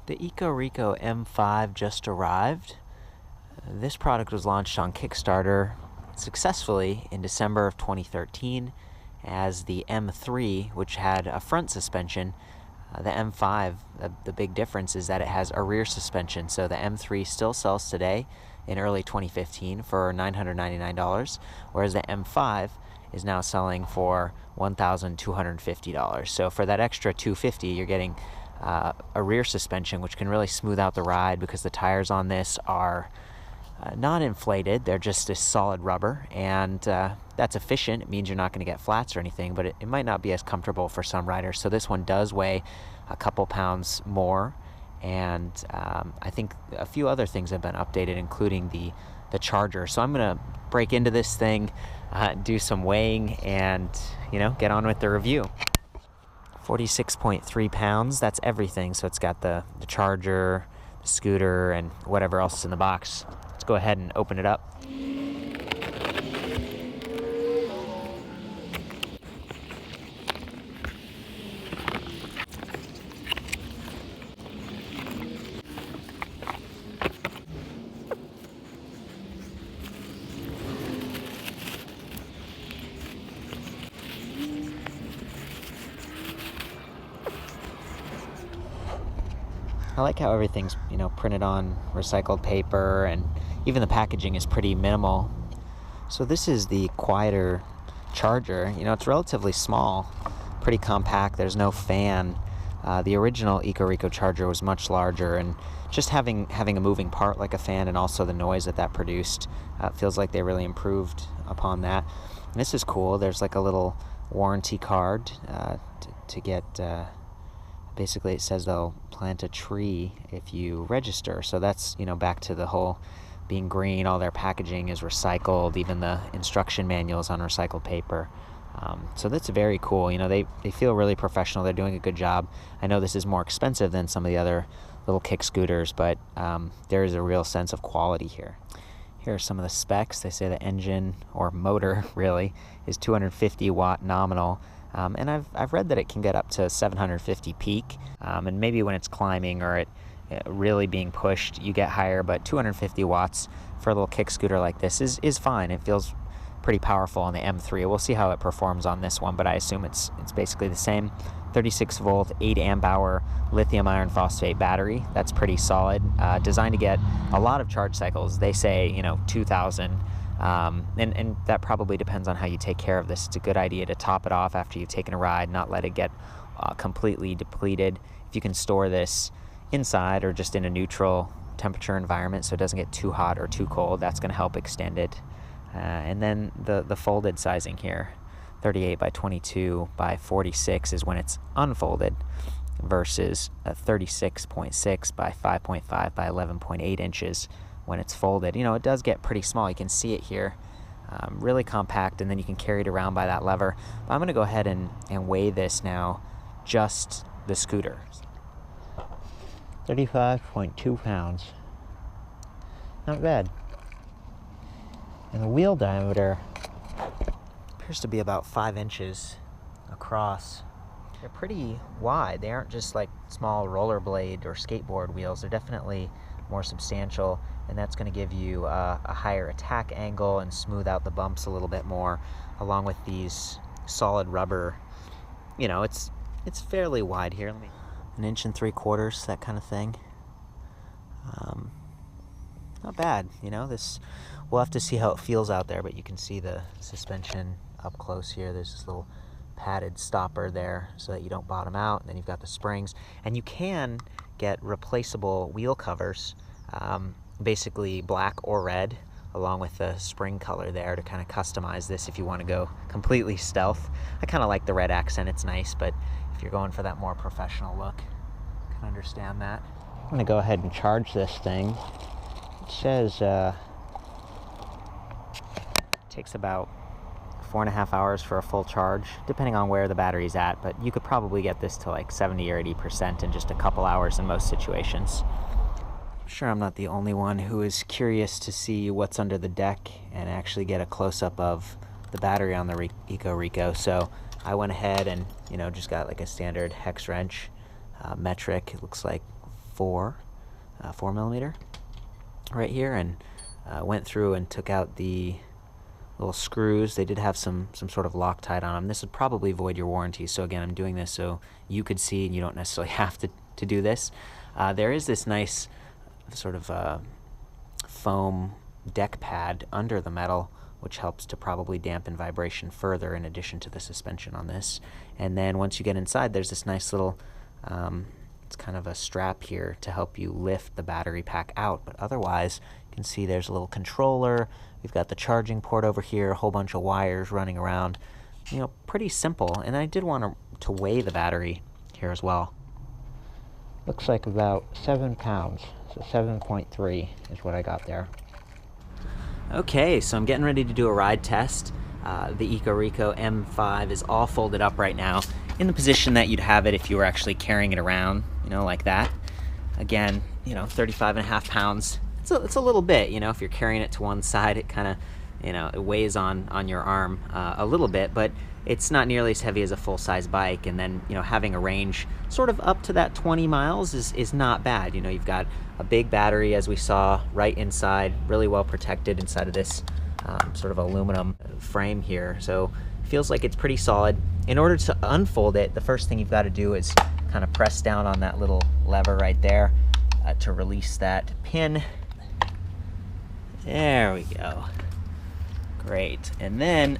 The EcoReco M5 just arrived. This product was launched on Kickstarter successfully in December of 2013 as the M3, which had a front suspension. The M5, the big difference is that it has a rear suspension. So the M3 still sells today in early 2015 for $999, whereas the M5 is now selling for $1,250. So for that extra $250, you're getting a rear suspension, which can really smooth out the ride because the tires on this are not inflated. They're just this solid rubber, and that's efficient. It means you're not going to get flats or anything, but it might not be as comfortable for some riders. So this one does weigh a couple pounds more, and I think a few other things have been updated, including the charger. So I'm going to break into this thing, do some weighing, and get on with the review. 46.3 pounds, that's everything. So it's got the charger, the scooter, and whatever else is in the box. Let's go ahead and open it up. I like how everything's, printed on recycled paper, and even the packaging is pretty minimal. So this is the quieter charger. It's relatively small, pretty compact. There's no fan. The original EcoReco charger was much larger, and just having a moving part like a fan and also the noise that produced, feels like they really improved upon that. And this is cool. There's like a little warranty card to get... Basically, it says they'll plant a tree if you register. So that's, back to the whole being green. All their packaging is recycled. Even the instruction manuals on recycled paper. So that's very cool. They feel really professional. They're doing a good job. I know this is more expensive than some of the other little kick scooters, but there is a real sense of quality here. Here are some of the specs. They say the engine, or motor really, is 250 watt nominal. And I've read that it can get up to 750 peak, and maybe when it's climbing or it really being pushed, you get higher, but 250 watts for a little kick scooter like this is fine. It feels pretty powerful on the M3. We'll see how it performs on this one, but I assume it's basically the same. 36 volt, 8 amp hour lithium iron phosphate battery. That's pretty solid. Designed to get a lot of charge cycles. They say, 2,000. And that probably depends on how you take care of this. It's a good idea to top it off after you've taken a ride, not let it get completely depleted. If you can store this inside or just in a neutral temperature environment so it doesn't get too hot or too cold, that's going to help extend it. And then the folded sizing here, 38 by 22 by 46 is when it's unfolded, versus a 36.6 by 5.5 by 11.8 inches when it's folded. It does get pretty small. You can see it here, really compact, and then you can carry it around by that lever. But I'm going to go ahead and weigh this now, just the scooter. 35.2 pounds. Not bad. And the wheel diameter appears to be about 5 inches across. They're pretty wide. They aren't just like small rollerblade or skateboard wheels. They're definitely more substantial, and that's going to give you a higher attack angle and smooth out the bumps a little bit more, along with these solid rubber. It's fairly wide here. 1 3/4 inches, that kind of thing. Not bad. This, we'll have to see how it feels out there, but you can see the suspension up close here. There's this little padded stopper there so that you don't bottom out, and then you've got the springs, and you can get replaceable wheel covers, basically black or red, along with the spring color there to kind of customize this if you want to go completely stealth. I kind of like the red accent, it's nice, but if you're going for that more professional look, I can understand that. I'm going to go ahead and charge this thing. It says it takes about 4.5 hours for a full charge, depending on where the battery's at, but you could probably get this to like 70 or 80% in just a couple hours in most situations. I'm sure I'm not the only one who is curious to see what's under the deck and actually get a close-up of the battery on the EcoReco, so I went ahead and just got like a standard hex wrench, metric. It looks like 4mm right here, and went through and took out the little screws. They did have some sort of Loctite on them. This would probably void your warranty, so again, I'm doing this so you could see and you don't necessarily have to do this. There is this nice sort of foam deck pad under the metal, which helps to probably dampen vibration further in addition to the suspension on this. And then once you get inside, there's this nice little, it's kind of a strap here to help you lift the battery pack out. But otherwise, you can see there's a little controller. We've got the charging port over here, a whole bunch of wires running around. You know, pretty simple. And I did want to weigh the battery here as well. Looks like about 7 pounds, so 7.3 is what I got there. Okay, so I'm getting ready to do a ride test. The EcoReco M5 is all folded up right now in the position that you'd have it if you were actually carrying it around, you know, like that. Again, you know, 35.5 pounds. It's a little bit, you know, if you're carrying it to one side, it kind of, you know, it weighs on your arm a little bit, but it's not nearly as heavy as a full-size bike. And then, you know, having a range sort of up to that 20 miles is not bad. You know, you've got a big battery, as we saw, right inside, really well protected inside of this sort of aluminum frame here. So it feels like it's pretty solid. In order to unfold it, the first thing you've got to do is kind of press down on that little lever right there to release that pin. There we go. Great. And then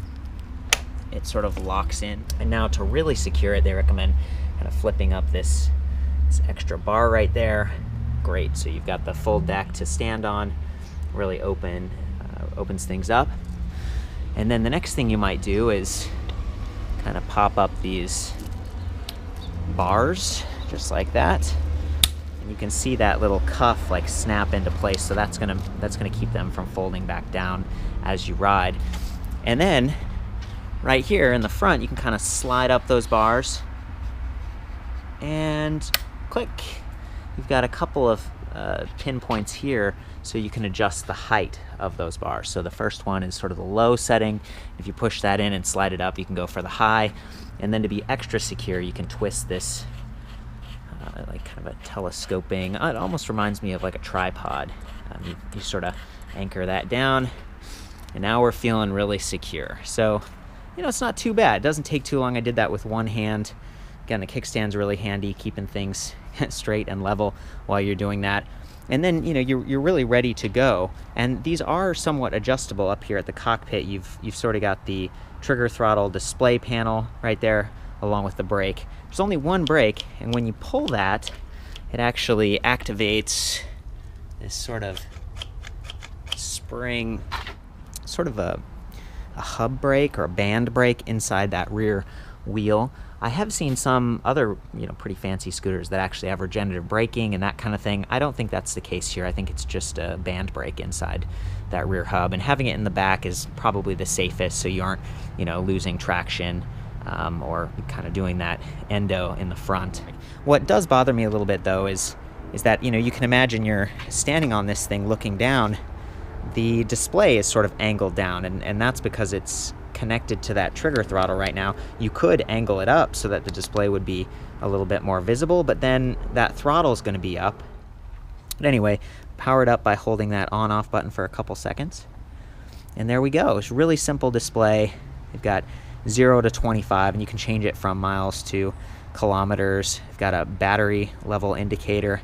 it sort of locks in. And now to really secure it, they recommend kind of flipping up this extra bar right there. Great. So you've got the full deck to stand on, really opens things up. And then the next thing you might do is kind of pop up these bars just like that. And you can see that little cuff like snap into place, so that's gonna keep them from folding back down as you ride. And then right here in the front, you can kind of slide up those bars and click. You've got a couple of pinpoints here so you can adjust the height of those bars. So the first one is sort of the low setting. If you push that in and slide it up, you can go for the high. And then to be extra secure, you can twist this like kind of a telescoping. It almost reminds me of like a tripod. You sort of anchor that down, and now we're feeling really secure. So, you know, it's not too bad. It doesn't take too long. I did that with one hand. Again, the kickstand's really handy, keeping things straight and level while you're doing that. And then, you know, you're really ready to go. And these are somewhat adjustable up here at the cockpit. You've sort of got the trigger throttle display panel right there, along with the brake. There's only one brake, and when you pull that, it actually activates this sort of spring, sort of a hub brake or a band brake inside that rear wheel. I have seen some other, you know, pretty fancy scooters that actually have regenerative braking and that kind of thing. I don't think that's the case here. I think it's just a band brake inside that rear hub, and having it in the back is probably the safest, so you aren't, you know, losing traction or kind of doing that endo in the front. What does bother me a little bit though is that, you know, you can imagine you're standing on this thing looking down. The display is sort of angled down, and that's because it's connected to that trigger throttle right now. You could angle it up so that the display would be a little bit more visible, but then that throttle is going to be up. But anyway, power it up by holding that on-off button for a couple seconds. And there we go. It's a really simple display. You've got 0 to 25, and you can change it from miles to kilometers. You've got a battery level indicator,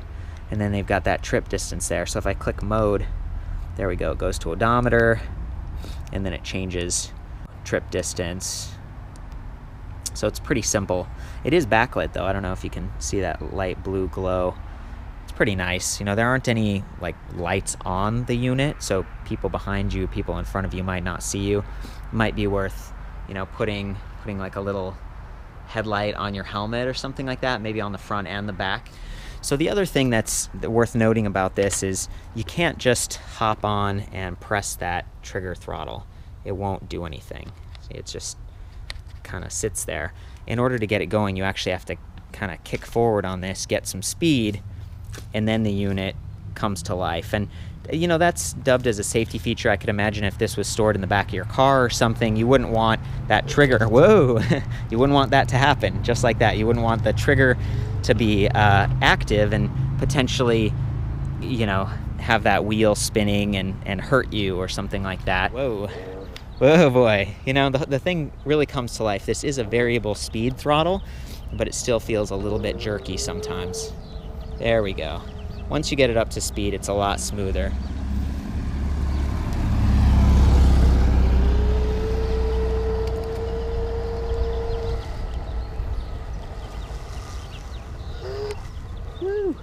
and then they've got that trip distance there. So if I click mode, there we go. It goes to odometer, and then it changes trip distance. So it's pretty simple. It is backlit though. I don't know if you can see that light blue glow. It's pretty nice. You know, there aren't any like lights on the unit, so people behind you, people in front of you might not see you. It might be worth, you know, putting like a little headlight on your helmet or something like that, maybe on the front and the back. So the other thing that's worth noting about this is you can't just hop on and press that trigger throttle. It won't do anything. It just kind of sits there. In order to get it going, you actually have to kind of kick forward on this, get some speed, and then the unit comes to life. And you know, that's dubbed as a safety feature. I could imagine if this was stored in the back of your car or something, you wouldn't want that trigger, whoa, you wouldn't want that to happen just like that. You wouldn't want the trigger to be active and potentially, you know, have that wheel spinning and hurt you or something like that. Whoa. Whoa, boy. You know, the thing really comes to life. This is a variable speed throttle, but it still feels a little bit jerky sometimes. There we go. Once you get it up to speed, it's a lot smoother. Woo.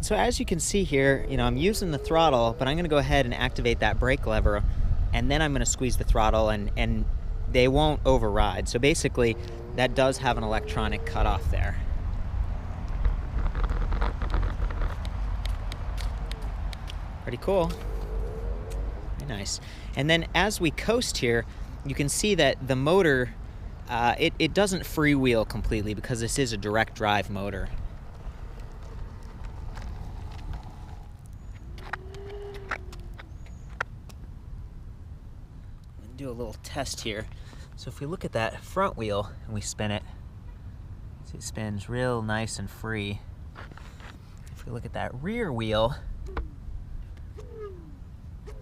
So as you can see here, you know, I'm using the throttle, but I'm gonna go ahead and activate that brake lever, and then I'm gonna squeeze the throttle, and they won't override. So basically, that does have an electronic cutoff there. Pretty cool. Very nice. And then as we coast here, you can see that the motor, it doesn't freewheel completely because this is a direct drive motor. Do a little test here. So if we look at that front wheel and we spin it, see it spins real nice and free. If we look at that rear wheel, you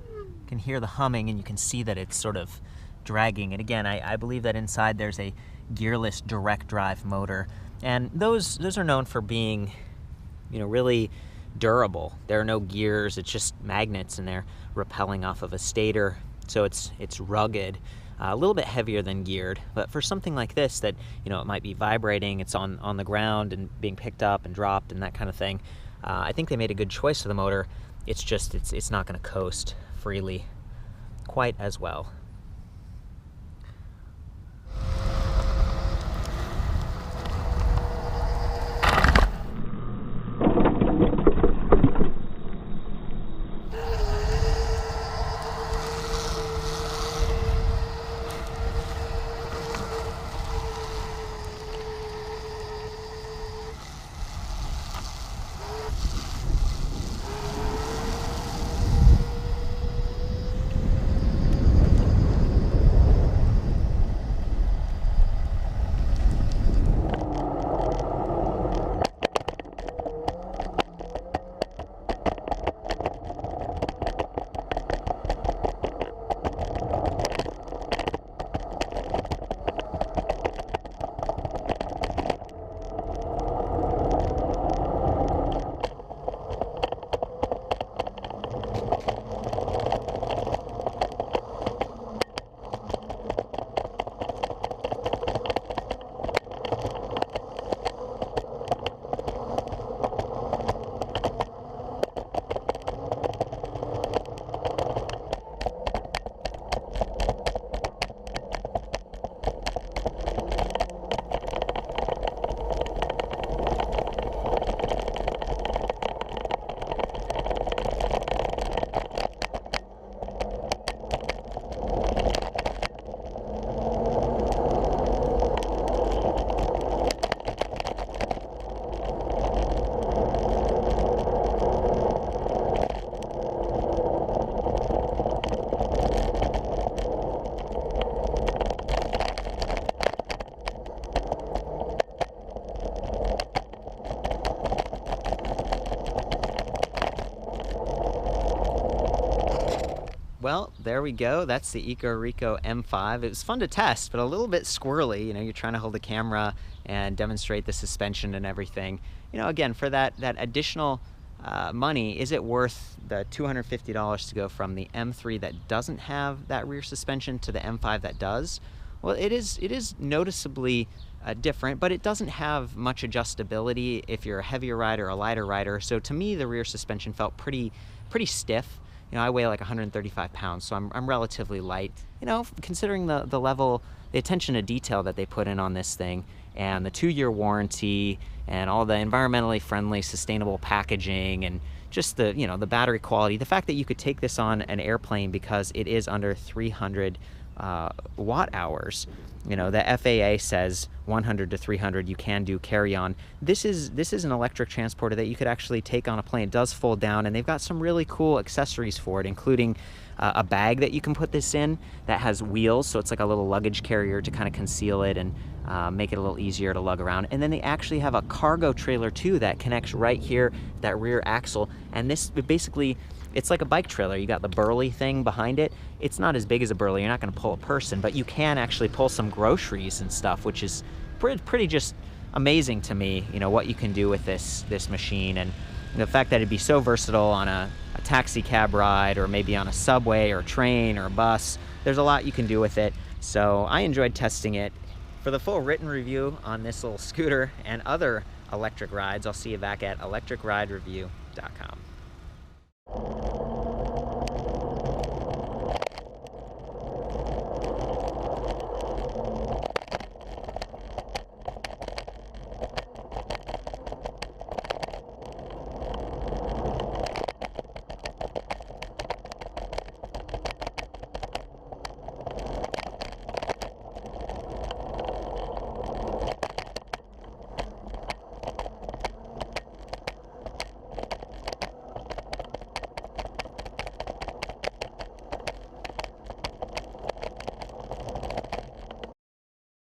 can hear the humming and you can see that it's sort of dragging. And again, I believe that inside there's a gearless direct drive motor, and those are known for being, you know, really durable. There are no gears, it's just magnets, and they're rappelling off of a stator. So it's rugged, a little bit heavier than geared, but for something like this that, you know, it might be vibrating, it's on the ground and being picked up and dropped and that kind of thing, I think they made a good choice for the motor. It's just, it's not going to coast freely quite as well. Well, there we go. That's the EcoReco M5. It was fun to test, but a little bit squirrely. You know, you're trying to hold the camera and demonstrate the suspension and everything. You know, again, for that additional money, is it worth the $250 to go from the M3 that doesn't have that rear suspension to the M5 that does? Well, it is noticeably different, but it doesn't have much adjustability if you're a heavier rider or a lighter rider. So to me, the rear suspension felt pretty stiff. You know, I weigh like 135 pounds, so I'm relatively light. You know, considering the level, the attention to detail that they put in on this thing, and the 2-year warranty, and all the environmentally friendly, sustainable packaging, and just the, you know, the battery quality, the fact that you could take this on an airplane because it is under 300 watt hours. You know, the FAA says 100 to 300 you can do carry-on. This is an electric transporter that you could actually take on a plane. It does fold down, and they've got some really cool accessories for it, including a bag that you can put this in that has wheels, so it's like a little luggage carrier to kind of conceal it and make it a little easier to lug around. And then they actually have a cargo trailer too that connects right here, that rear axle, and this basically, it's like a bike trailer. You got the burly thing behind it. It's not as big as a burly. You're not going to pull a person, but you can actually pull some groceries and stuff, which is pretty just amazing to me, you know, what you can do with this machine. And the fact that it'd be so versatile on a taxi cab ride, or maybe on a subway or a train or a bus. There's a lot you can do with it. So I enjoyed testing it. For the full written review on this little scooter and other electric rides, I'll see you back at ElectricRideReview.com.